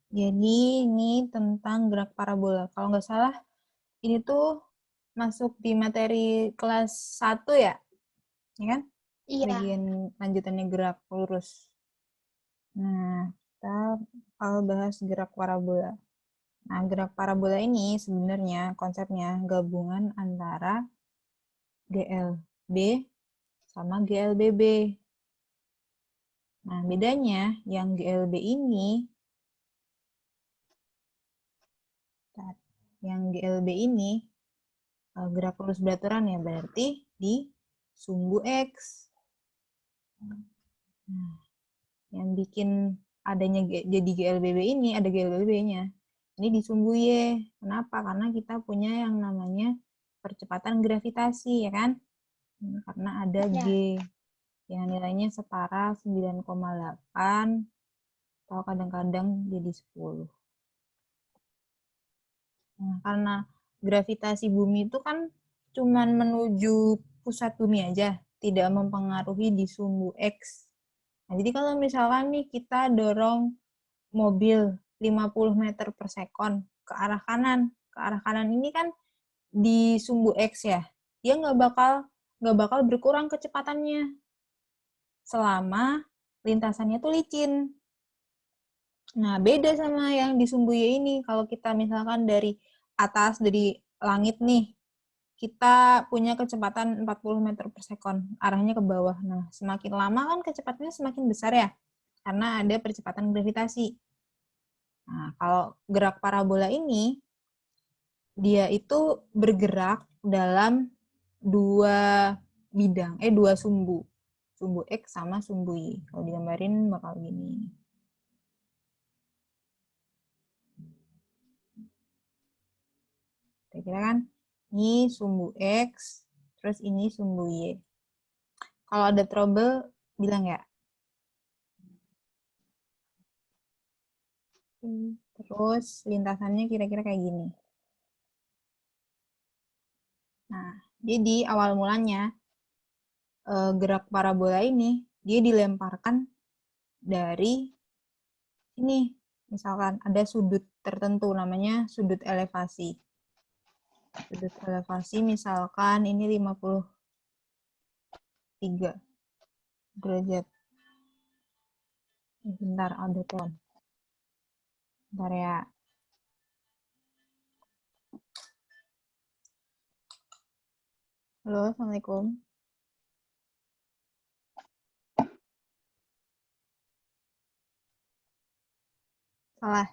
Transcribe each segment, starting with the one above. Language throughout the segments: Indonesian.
Jadi ini tentang gerak parabola. Kalau nggak salah, ini tuh masuk di materi kelas 1 ya? Ya kan? Iya. Bagian lanjutannya gerak lurus. Nah, kita bakal bahas gerak parabola. Nah, gerak parabola ini sebenarnya konsepnya gabungan antara GLB sama GLBB. Nah, bedanya yang GLB ini, gerak lurus beraturan ya, berarti di sumbu X. Nah, yang bikin adanya jadi GLBB ini, ada GLBB-nya. Ini di sumbu Y. Kenapa? Karena kita punya yang namanya percepatan gravitasi, ya kan? Karena ada Ya. G yang nilainya setara 9,8 atau kadang-kadang jadi 10. Nah, karena gravitasi bumi itu kan cuman menuju pusat bumi aja, tidak mempengaruhi di sumbu X. Nah, jadi kalau misalkan nih kita dorong mobil 50 meter per sekon ke arah kanan. Ke arah kanan ini kan di sumbu X ya. Dia nggak bakal berkurang kecepatannya selama lintasannya tuh licin. Nah, beda sama yang di sumbu Y ini. Kalau kita misalkan dari atas, dari langit nih, kita punya kecepatan 40 meter per sekon, arahnya ke bawah. Nah, semakin lama kan kecepatannya semakin besar ya, karena ada percepatan gravitasi. Nah, kalau gerak parabola ini, dia itu bergerak dalam dua dua sumbu. Sumbu X sama sumbu Y. Kalau digambarin bakal gini. Kira-kira kan, ini sumbu X, terus ini sumbu Y. Kalau ada trouble, bilang ya. Terus lintasannya kira-kira kayak gini. Nah, jadi awal mulanya gerak parabola ini dia dilemparkan dari ini. Misalkan ada sudut tertentu namanya sudut elevasi. Sudut elevasi misalkan ini 53 derajat. Bentar, ada telepon. Bentar ya. Halo, Assalamualaikum. Salah.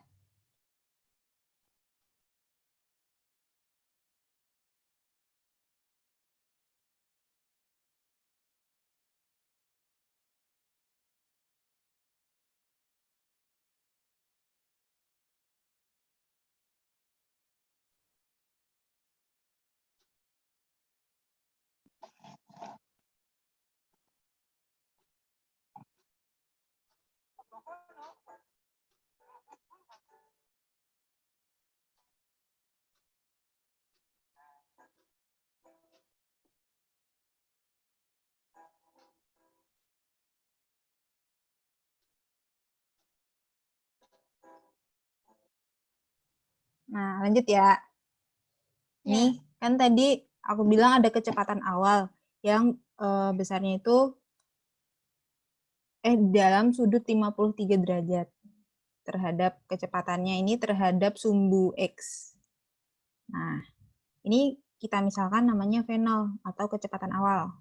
Nah, lanjut ya. Nih, kan tadi aku bilang ada kecepatan awal yang besarnya itu dalam sudut 53 derajat terhadap kecepatannya ini terhadap sumbu X. Nah, ini kita misalkan namanya V0 atau kecepatan awal.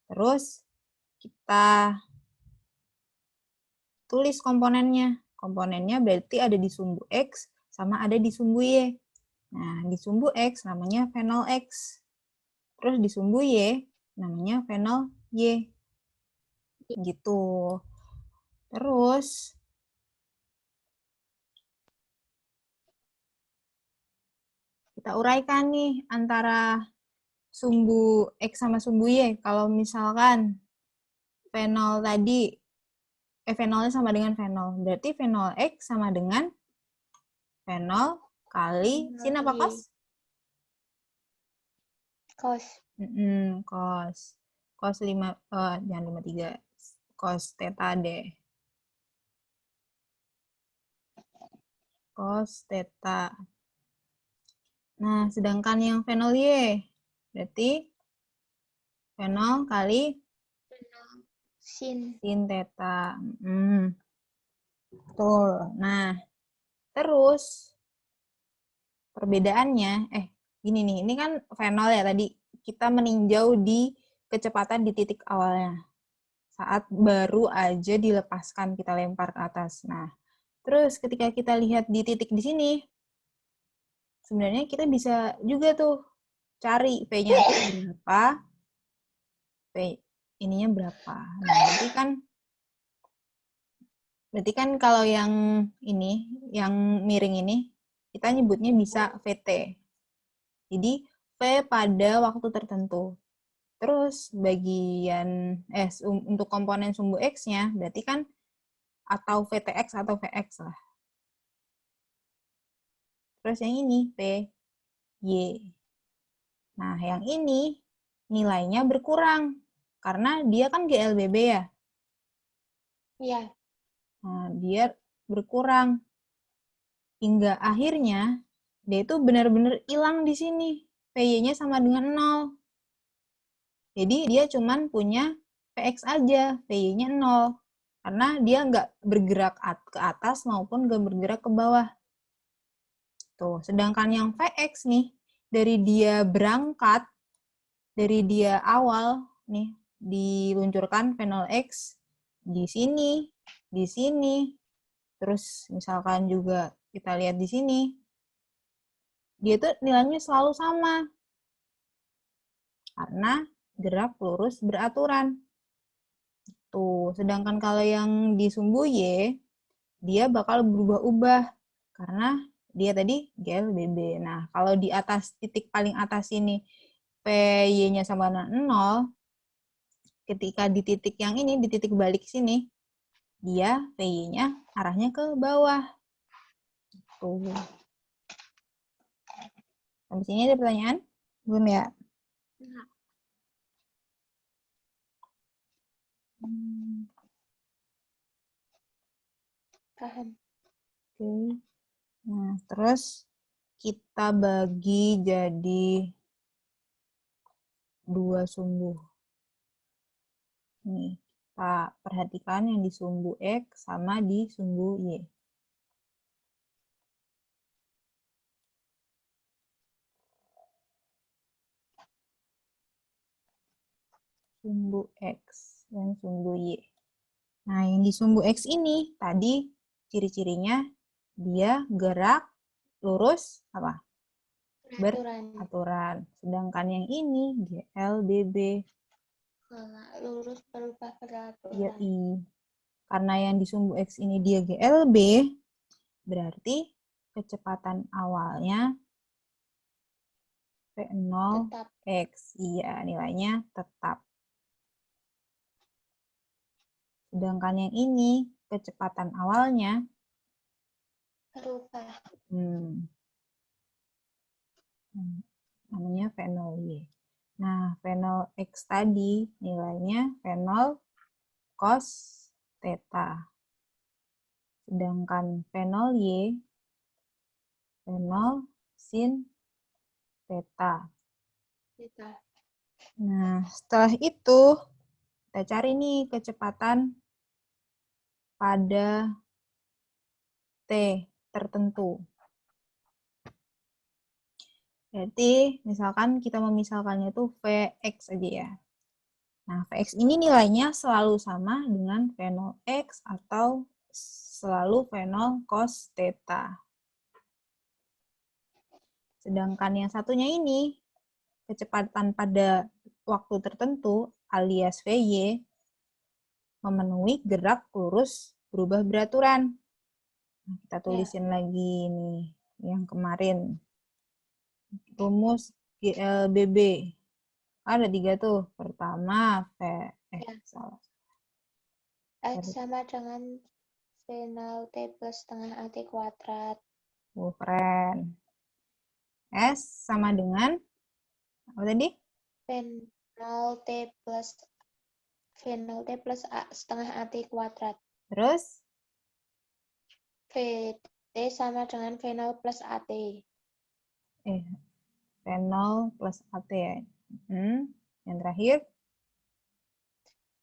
Terus kita tulis komponennya. Komponennya berarti ada di sumbu X sama ada di sumbu Y. Nah, di sumbu X namanya V0X. Terus di sumbu Y namanya V0Y. Gitu. Terus kita uraikan nih antara sumbu X sama sumbu Y. Kalau misalkan V0 tadi, V0-nya sama dengan V0. Berarti V0X sama dengan V0 kali, sin apa kos? Kos. Kos. Kos 5, jangan 53. Kos theta deh. cos theta. Nah, sedangkan yang fenol Y, berarti fenol kali sin theta. Betul. Nah, terus perbedaannya, gini nih, ini kan fenol ya tadi, kita meninjau di kecepatan di titik awalnya. Saat baru aja dilepaskan, kita lempar ke atas. Nah, terus ketika kita lihat di titik di sini, sebenarnya kita bisa juga tuh cari P-nya tuh berapa, P ininya berapa. Nah, berarti kan kalau yang ini, yang miring ini, kita nyebutnya bisa VT. Jadi, V pada waktu tertentu. Terus bagian, untuk komponen sumbu X-nya, berarti kan atau VTX atau VX lah. Terus yang ini, P, Y. Nah, yang ini nilainya berkurang. Karena dia kan GLBB ya. ya Nah, dia berkurang. Hingga akhirnya, dia itu benar-benar hilang di sini. PY-nya sama dengan 0. Jadi, dia cuman punya PX aja, PY-nya 0. Karena dia nggak bergerak ke atas maupun nggak bergerak ke bawah. Tuh, sedangkan yang VX nih, dari dia berangkat, dari dia awal, nih, diluncurkan fenol X, di sini, terus misalkan juga kita lihat di sini, dia tuh nilainya selalu sama. Karena gerak lurus beraturan. Tuh, sedangkan kalau yang di sumbu Y, dia bakal berubah-ubah. Karena dia tadi GLBB. Nah, kalau di atas titik paling atas ini, PY-nya sama dengan 0, ketika di titik yang ini, di titik balik sini, dia PY-nya arahnya ke bawah. Tuh. Sampai sini ada pertanyaan? Belum ya? paham. Oke. Nah, terus kita bagi jadi 2 sumbu. Nih, kita perhatikan yang di sumbu X sama di sumbu Y. Sumbu X dan sumbu Y. Nah, yang di sumbu X ini tadi ciri-cirinya dia gerak lurus apa? Beraturan. Sedangkan yang ini GLBB. Lurus berubah beraturan. YI. Karena yang di sumbu X ini dia GLB, berarti kecepatan awalnya P0X. Iya, nilainya tetap. Sedangkan yang ini, kecepatan awalnya berubah. Namanya fenol Y. Nah, fenol X tadi nilainya fenol cos theta. Sedangkan fenol Y, fenol sin theta. Nah, setelah itu, kita cari nih kecepatan pada T tertentu. Berarti, misalkan kita memisalkannya itu Vx aja ya. Nah, Vx ini nilainya selalu sama dengan fenol X atau selalu fenol cos theta. Sedangkan yang satunya ini, kecepatan pada waktu tertentu alias Vy memenuhi gerak lurus berubah beraturan. Nah, kita tulisin lagi nih yang kemarin. Rumus GLBB. Ada 3 tuh. Pertama, salah. X sama dengan fenol T plus setengah AT kuadrat. Keren. S sama dengan apa tadi? Fenol T plus setengah AT kuadrat. Terus? V T sama dengan fenol plus AT. Fenol plus AT ya. Yang terakhir.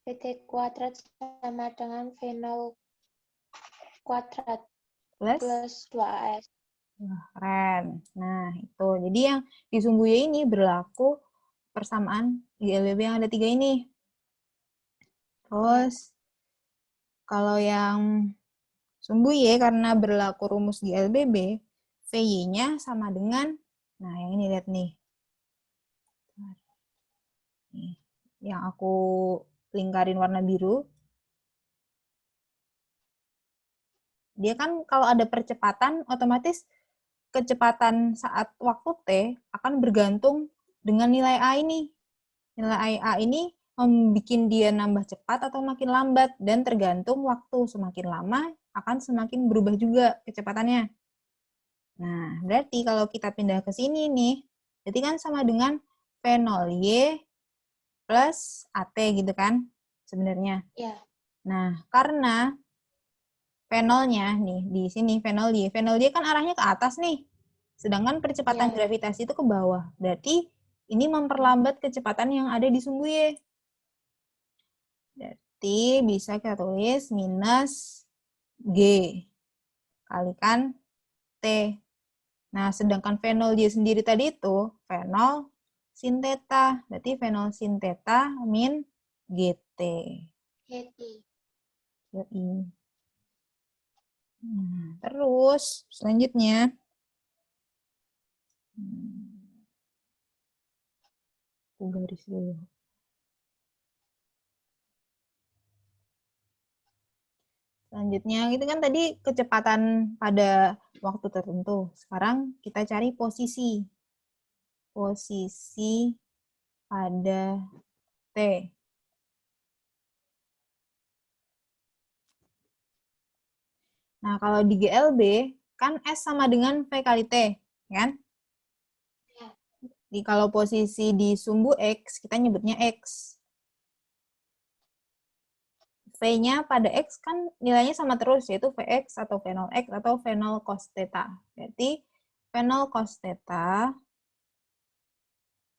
VT kuadrat sama dengan fenol kuadrat plus 2AS. Wah, keren. Nah, itu. Jadi yang di sumbu Y ini berlaku persamaan GLBB yang ada 3 ini. Terus, kalau yang sumbu Y karena berlaku rumus GLBB, VY-nya sama dengan, nah yang ini lihat nih. Nih, yang aku lingkarin warna biru. Dia kan kalau ada percepatan, otomatis kecepatan saat waktu T akan bergantung dengan nilai A ini. Nilai A ini membuat dia nambah cepat atau makin lambat, dan tergantung waktu. Semakin lama akan semakin berubah juga kecepatannya. Nah, berarti kalau kita pindah ke sini nih, berarti kan sama dengan fenol Y plus AT gitu kan sebenarnya. Ya. Nah, karena fenolnya nih di sini fenol Y kan arahnya ke atas nih. Sedangkan percepatan gravitasi itu ke bawah. Berarti ini memperlambat kecepatan yang ada di sumbu Y. Berarti bisa kita tulis minus G kalikan T. Nah, sedangkan fenol Y sendiri tadi itu fenol sin theta. Berarti fenol sin theta min GT. Nah, terus selanjutnya aku garis dulu. Selanjutnya itu kan tadi kecepatan pada waktu tertentu. Sekarang kita cari posisi. Posisi pada T. Nah, kalau di GLB kan S sama dengan V kali T, kan? Jadi kalau posisi di sumbu X, kita nyebutnya X. V-nya pada X kan nilainya sama terus, yaitu Vx atau fenol X atau fenol cos theta. Berarti fenol cos theta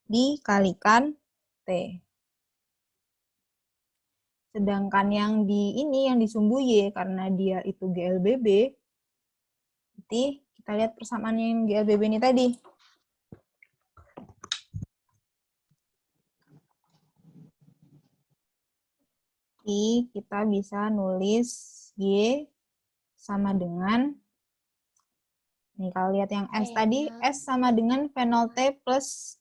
dikalikan T. Sedangkan yang di ini, yang di sumbu Y, karena dia itu GLBB, berarti kita lihat persamaan yang GLBB ini tadi. Jadi kita bisa nulis Y sama dengan, nih kalau lihat yang S tadi, S sama dengan fenol T plus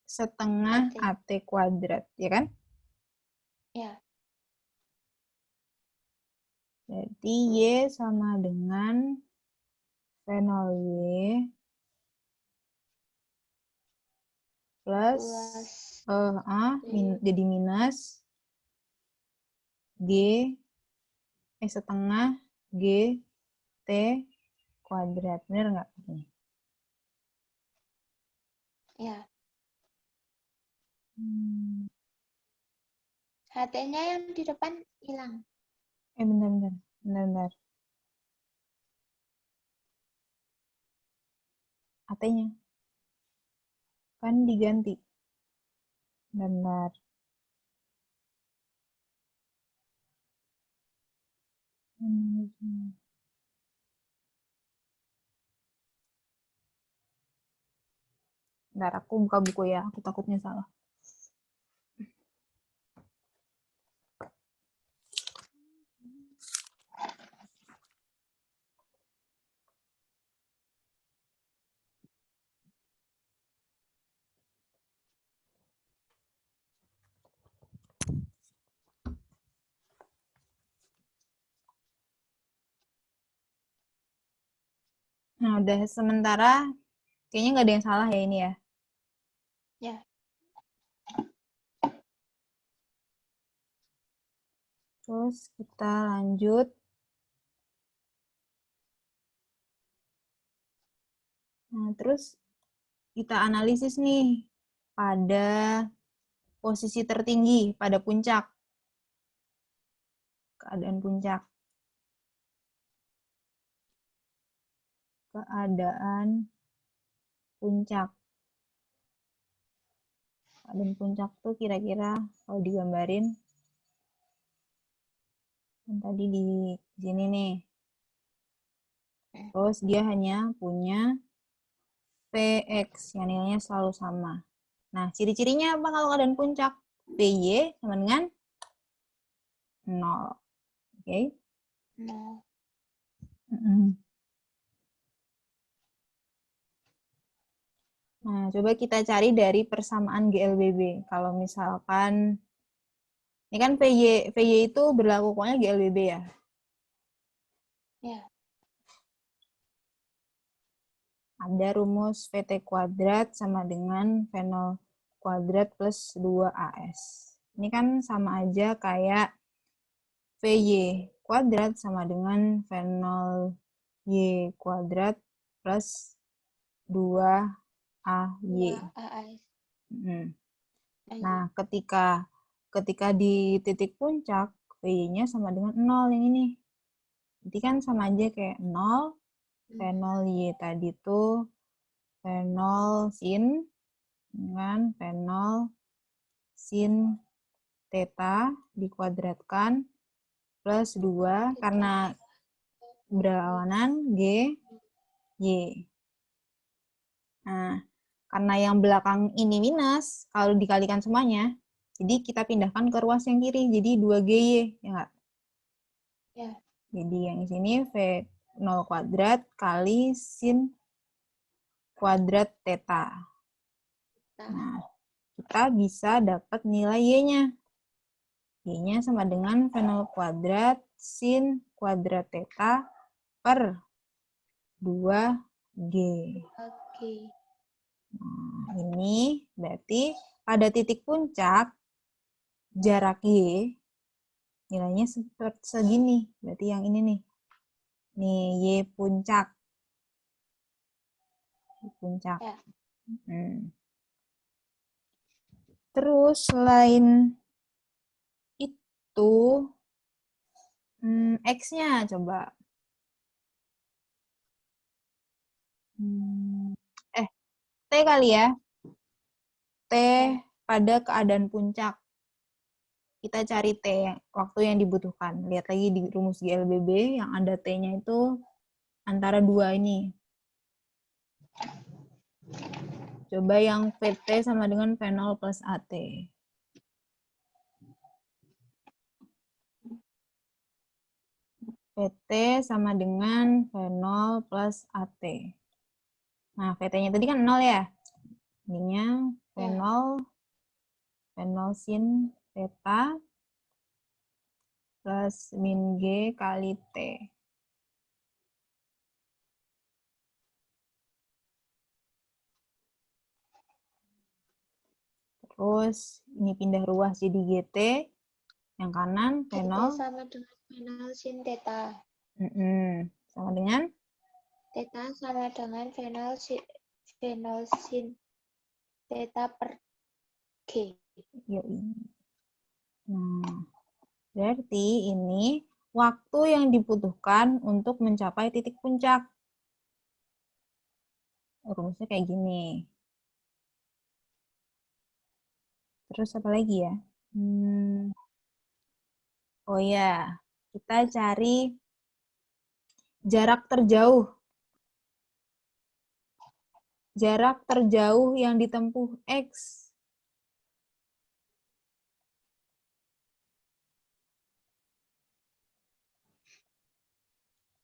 setengah AT kuadrat, ya kan? Ya. Jadi Y sama dengan fenol Y plus jadi minus G setengah G T kuadrat. Bener nggak? Ya. HT-nya yang di depan hilang. Bentar. HT-nya kan diganti. Bentar. Bentar, aku buka buku ya. Aku takutnya salah. Nah, udah sementara kayaknya nggak ada yang salah ya ini ya. Ya. Terus kita lanjut. Nah, terus kita analisis nih pada posisi tertinggi, pada puncak. Keadaan puncak. keadaan puncak. Keadaan puncak tuh kira-kira kalau digambarin kan tadi di sini nih. Terus dia hanya punya Px yang nilainya selalu sama. Nah, ciri-cirinya apa kalau keadaan puncak? Py sama dengan 0. Oke. No. Nah, coba kita cari dari persamaan GLBB. Kalau misalkan, ini kan VY itu berlaku pokoknya GLBB ya. Ya. Ada rumus VT kuadrat sama dengan V0 kuadrat plus 2AS. Ini kan sama aja kayak VY kuadrat sama dengan V0 Y kuadrat plus 2AY. AAS. Nah, ketika di titik puncak, VY-nya sama dengan 0 yang ini. Jadi kan sama aja kayak 0, V0 Y tadi tuh V0 sin dengan V0 sin theta dikuadratkan plus 2 karena berlawanan G, Y. Nah, karena yang belakang ini minus, kalau dikalikan semuanya, jadi kita pindahkan ke ruas yang kiri, jadi 2GY, ya nggak? Ya. Jadi yang di sini V0 kuadrat kali sin kuadrat theta. Nah, kita bisa dapat nilai Y-nya. Y-nya sama dengan V0 kuadrat sin kuadrat theta per 2G. Oke. Nah, ini berarti pada titik puncak, jarak Y nilainya seperti segini. Berarti yang ini nih. Nih, Y puncak. Puncak. Ya. Terus selain itu, X-nya coba. T kali ya. T pada keadaan puncak. Kita cari T waktu yang dibutuhkan. Lihat lagi di rumus GLBB yang ada T-nya itu antara dua ini. Coba yang VT sama dengan V0 plus AT. VT sama dengan V0 plus AT. Nah, VT-nya tadi kan 0 ya. Ininya V0, V0 sin theta plus min G kali T. Terus ini pindah ruas jadi GT. Yang kanan GT V0. sama dengan V0 sin theta. Sama dengan? Theta sama dengan V0 sin theta per G. Nah, berarti ini waktu yang dibutuhkan untuk mencapai titik puncak. Rumusnya kayak gini. Terus apa lagi ya? Oh ya, kita cari jarak terjauh. Jarak terjauh yang ditempuh X.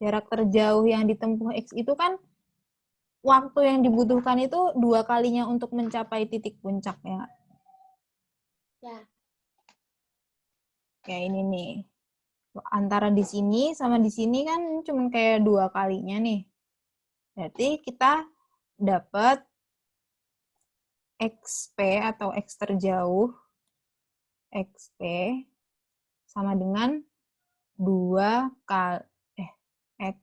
Jarak terjauh yang ditempuh X itu kan waktu yang dibutuhkan itu 2 kalinya untuk mencapai titik puncak ya. Ya. Kayak ini nih. Antara di sini sama di sini kan cuma kayak 2 kalinya nih. Berarti kita dapat XP atau X terjauh XP sama dengan 2 kali X.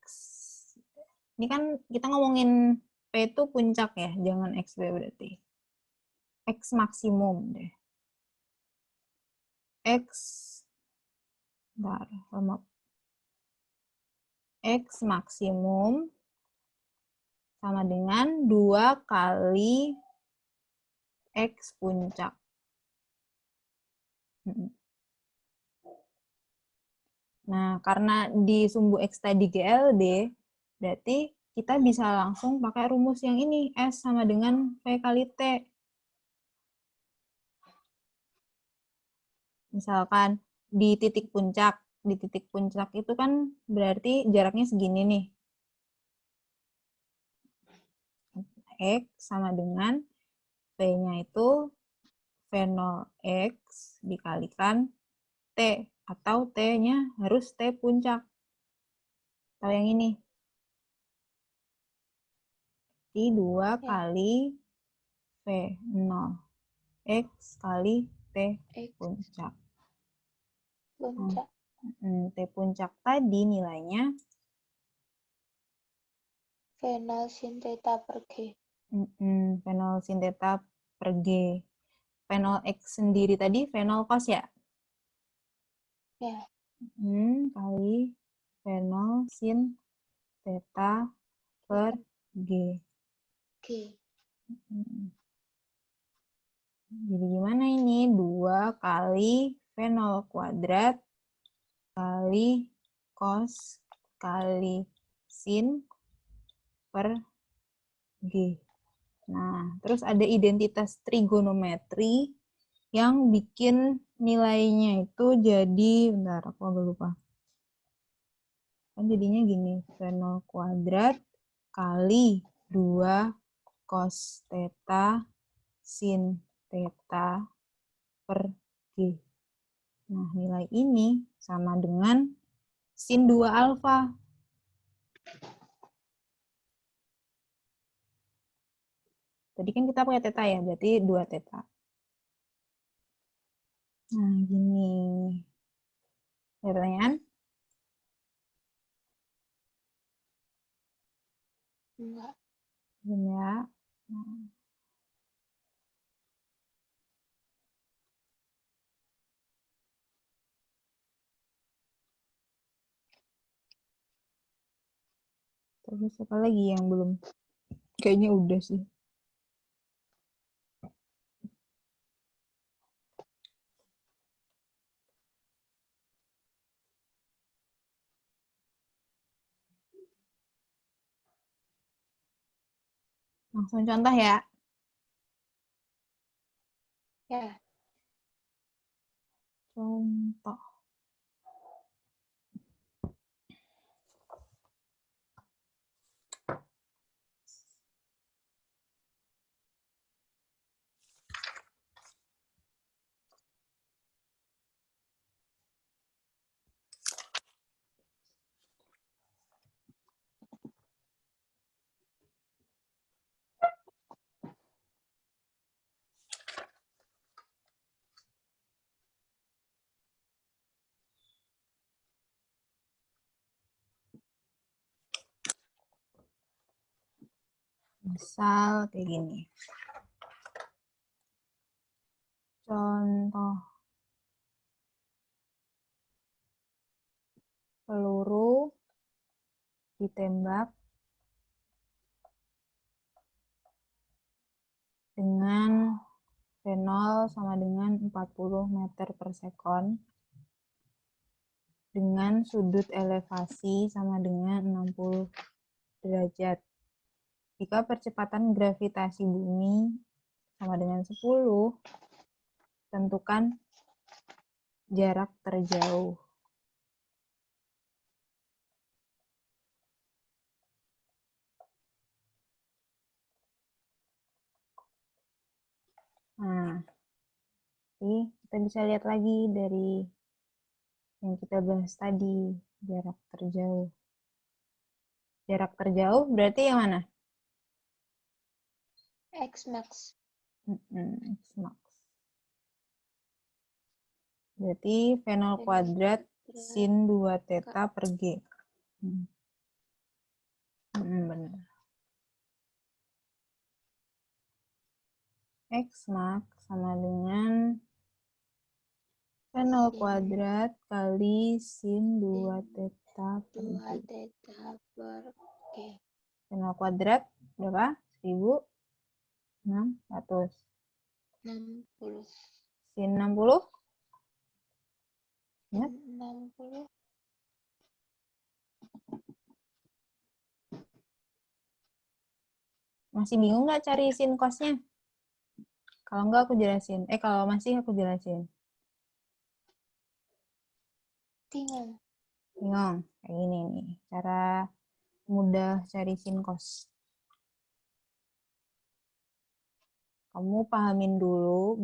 Ini kan kita ngomongin P itu puncak ya, jangan XP berarti. X maksimum deh. X X maksimum sama dengan 2 kali X puncak. Nah, karena di sumbu X tadi GLD, berarti kita bisa langsung pakai rumus yang ini, S sama dengan V kali T. Misalkan di titik puncak itu kan berarti jaraknya segini nih. X sama dengan V-nya itu V0X dikalikan T, atau T-nya harus T puncak. Atau yang ini. Di 2 kali V0X kali T puncak. Puncak. T puncak tadi nilainya V0 sin theta per G. V0 sin theta per G. V0X sendiri tadi V0 cos ya? Ya. Kali V0 sin theta per G. G. Jadi gimana ini? 2 kali V0 kuadrat kali cos kali sin per G. Nah, terus ada identitas trigonometri yang bikin nilainya itu jadi, bentar aku agak lupa. Kan jadinya gini, V0 kuadrat kali 2 cos theta sin theta per G. Nah, nilai ini sama dengan sin 2 alfa. Tadi kan kita pakai theta ya, berarti 2 theta. Nah, gini. Ada pertanyaan? Enggak. Ya. Nah. Terus apa lagi yang belum? Kayaknya udah sih. Langsung contoh ya. Ya. Contoh. Misal kayak gini. Contoh. Peluru ditembak dengan V0 sama dengan 40 meter per sekon dengan sudut elevasi sama dengan 60 derajat. Jika percepatan gravitasi bumi sama dengan 10, tentukan jarak terjauh. Nah, jadi kita bisa lihat lagi dari yang kita bahas tadi, jarak terjauh. Jarak terjauh berarti yang mana? X max. X max. Berarti V0 kuadrat sin 2 theta per G. Benar. X max sama dengan V0 kuadrat kali sin 2 theta per G. 2 theta per G. V0 kuadrat berapa? 1.600. 60. Sin 60? Ingat? 60. Masih bingung nggak cari sin cosnya? Kalau nggak aku jelasin. Kalau masih aku jelasin. Bingung. Bingung? Kayak gini nih. Cara mudah cari sin cos. Kamu pahamin dulu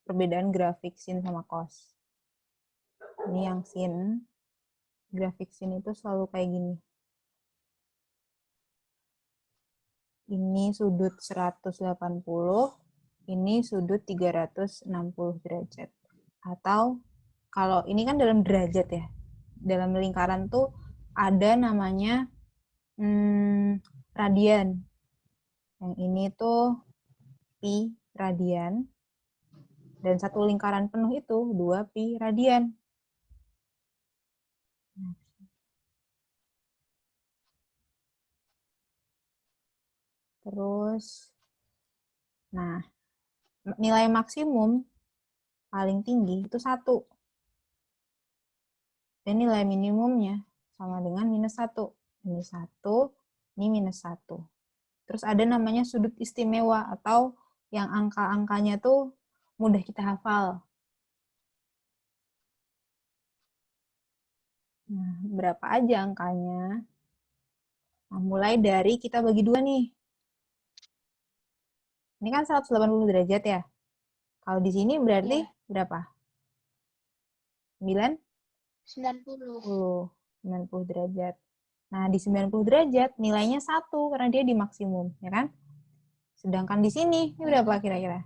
perbedaan grafik sin sama cos. Ini yang sin. Grafik sin itu selalu kayak gini. Ini sudut 180, ini sudut 360 derajat. Atau kalau ini kan dalam derajat ya. Dalam lingkaran tuh ada namanya radian. Yang ini tuh pi radian. Dan satu lingkaran penuh itu 2 pi radian. Terus, nah, nilai maksimum paling tinggi itu 1. Dan nilai minimumnya sama dengan -1. Ini 1, ini -1. Terus ada namanya sudut istimewa atau yang angka-angkanya tuh mudah kita hafal. Nah, berapa aja angkanya? Nah, mulai dari kita bagi 2 nih. Ini kan 180 derajat ya. Kalau di sini berarti berapa? 9? 90. 90 derajat. Nah, di 90 derajat nilainya 1 karena dia di maksimum, ya kan? Sedangkan di sini, ini berapa kira-kira?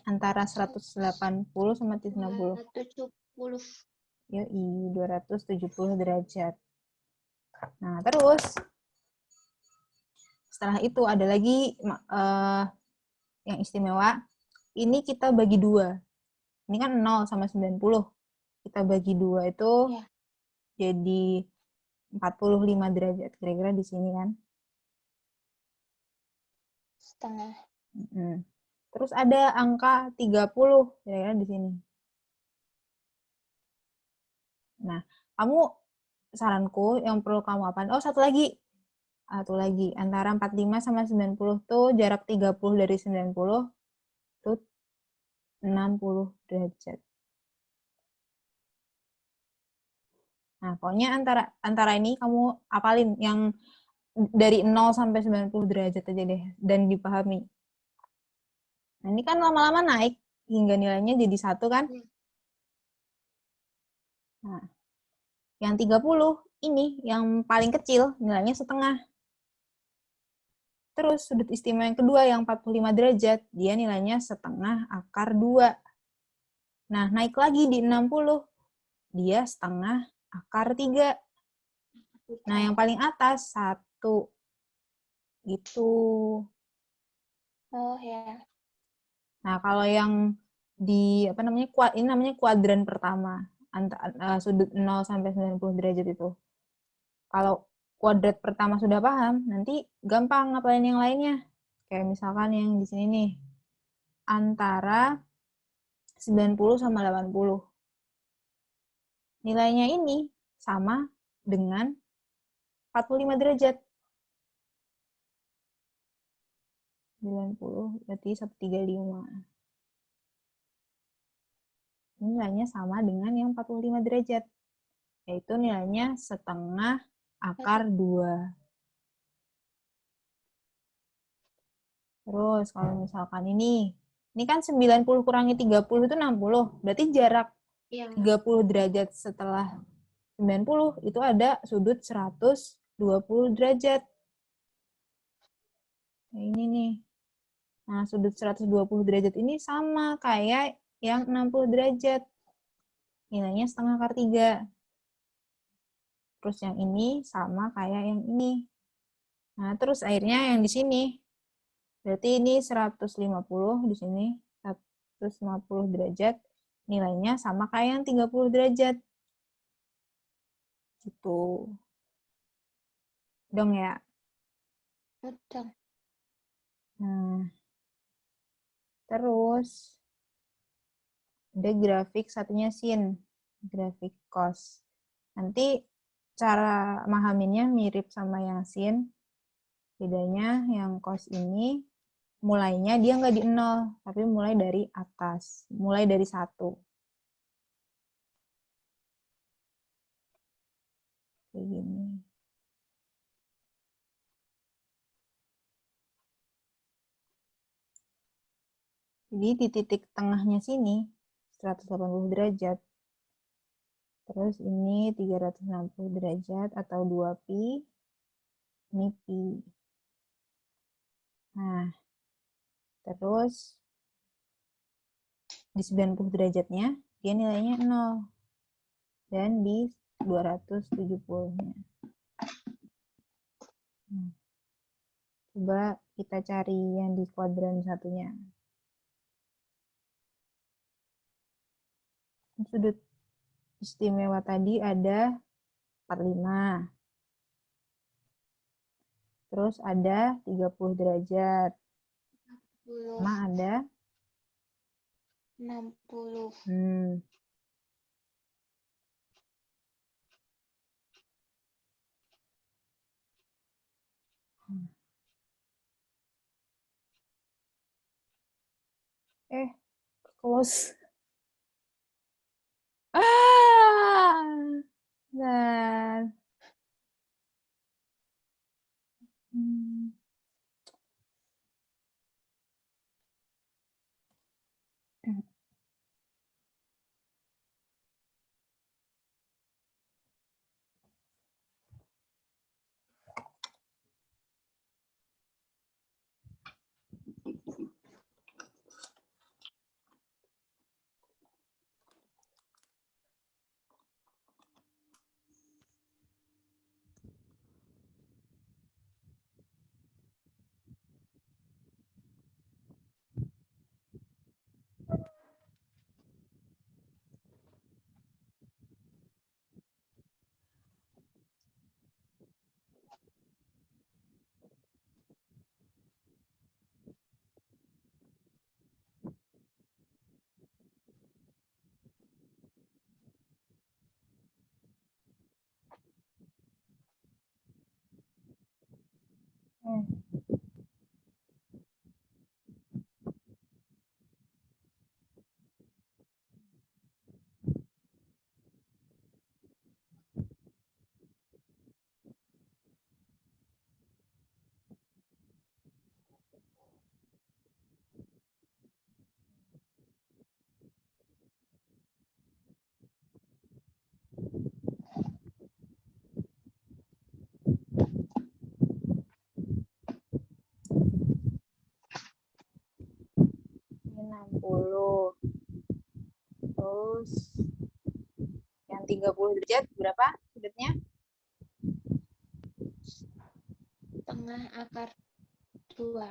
Antara 180 sama 360. 270. Yoi, 270 derajat. Nah, terus setelah itu ada lagi yang istimewa. Ini kita bagi 2. Ini kan 0 sama 90. Kita bagi 2 itu jadi 45 derajat. Kira-kira di sini kan? Setengah. Terus ada angka 30 kira-kira di sini. Nah, saranku yang perlu kamu apa? Oh, satu lagi. Antara 45 sama 90 tuh jarak 30 dari 90 tuh 60 derajat. Nah, pokoknya antara ini kamu apalin yang dari 0 sampai 90 derajat aja deh dan dipahami. Nah, ini kan lama-lama naik hingga nilainya jadi 1 kan? Nah, yang 30 ini yang paling kecil nilainya setengah. Terus sudut istimewa yang kedua yang 45 derajat, dia nilainya setengah akar 2. Nah, naik lagi di 60, dia setengah akar 3. Nah, yang paling atas 1. Gitu. Oh ya. Nah, kalau yang di ini namanya kuadran pertama, sudut 0 sampai 90 derajat itu. Kalau kuadrat pertama sudah paham, nanti gampang ngapalin yang lainnya. Kayak misalkan yang di sini nih, antara 90 sama 80. Nilainya ini sama dengan 45 derajat. 90 berarti 135. Nilainya sama dengan yang 45 derajat. Yaitu nilainya setengah akar 2. Terus kalau misalkan ini kan 90 kurangi 30 itu 60. Berarti jarak 30 derajat setelah 90 itu ada sudut 120 derajat. Nah, ini nih. Nah, sudut 120 derajat ini sama kayak yang 60 derajat. Nilainya setengah akar 3. Terus yang ini sama kayak yang ini. Nah, terus akhirnya yang di sini. Berarti ini 150 di sini 150 derajat. Nilainya sama kayak yang 30 derajat. Gitu. Dong ya. Udah. Nah, terus ada grafik satunya sin, grafik cos. Nanti cara mahaminnya mirip sama yang sin. Bedanya yang cos ini mulainya dia nggak di 0, tapi mulai dari atas, mulai dari 1. Kayak gini. Jadi di titik tengahnya sini 180 derajat. Terus ini 360 derajat atau 2pi. Ini pi. Nah, terus di 90 derajatnya dia nilainya 0. Dan di 270-nya. Nah, coba kita cari yang di kuadran satunya. Sudut istimewa tadi ada 45. Terus ada 30 derajat. 60. Sama ada 60. Close. Ah! Dan hmm. 60. Terus yang 30 derajat berapa sudutnya? Tengah akar 2.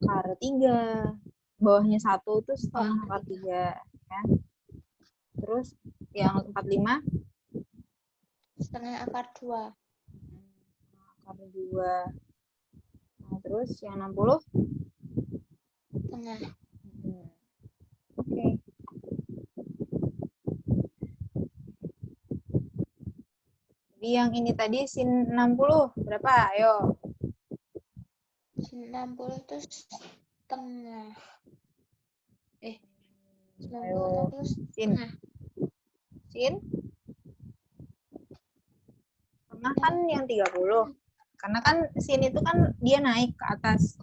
Akar 3. Bawahnya 1 itu setengah Oh, akar 3. Kan? Terus yang 45? Setengah akar 2. Akar 2. Nah, terus yang 60? Tengah. Oke. Jadi yang ini tadi sin 60 berapa? Ayo. Sin 60 itu setengah. 90, Ayo. 60 Sin. setengah. Sin. Tengah kan yang 30. Karena kan sin itu kan dia naik ke atas.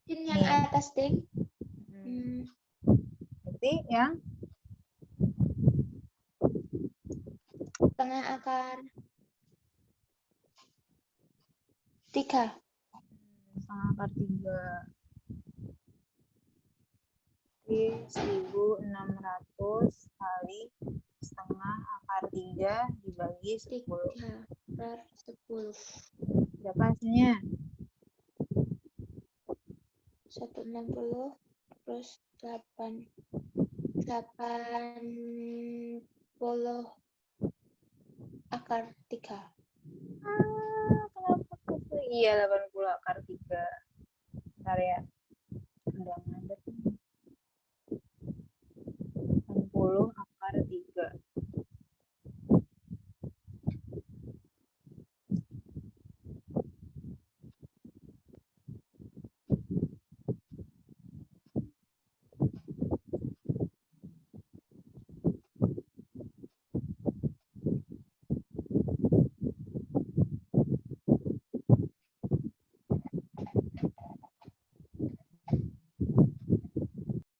Sin yang Nih. atas, Ding. Berarti yang Tengah akar 3. setengah akar 3. Jadi 1600 kali setengah akar 3 dibagi 10. 3 per 10. Berapa hasilnya? 160 plus 80 akar 3. Kenapa Iya, 80 akar 3. Bentar ya.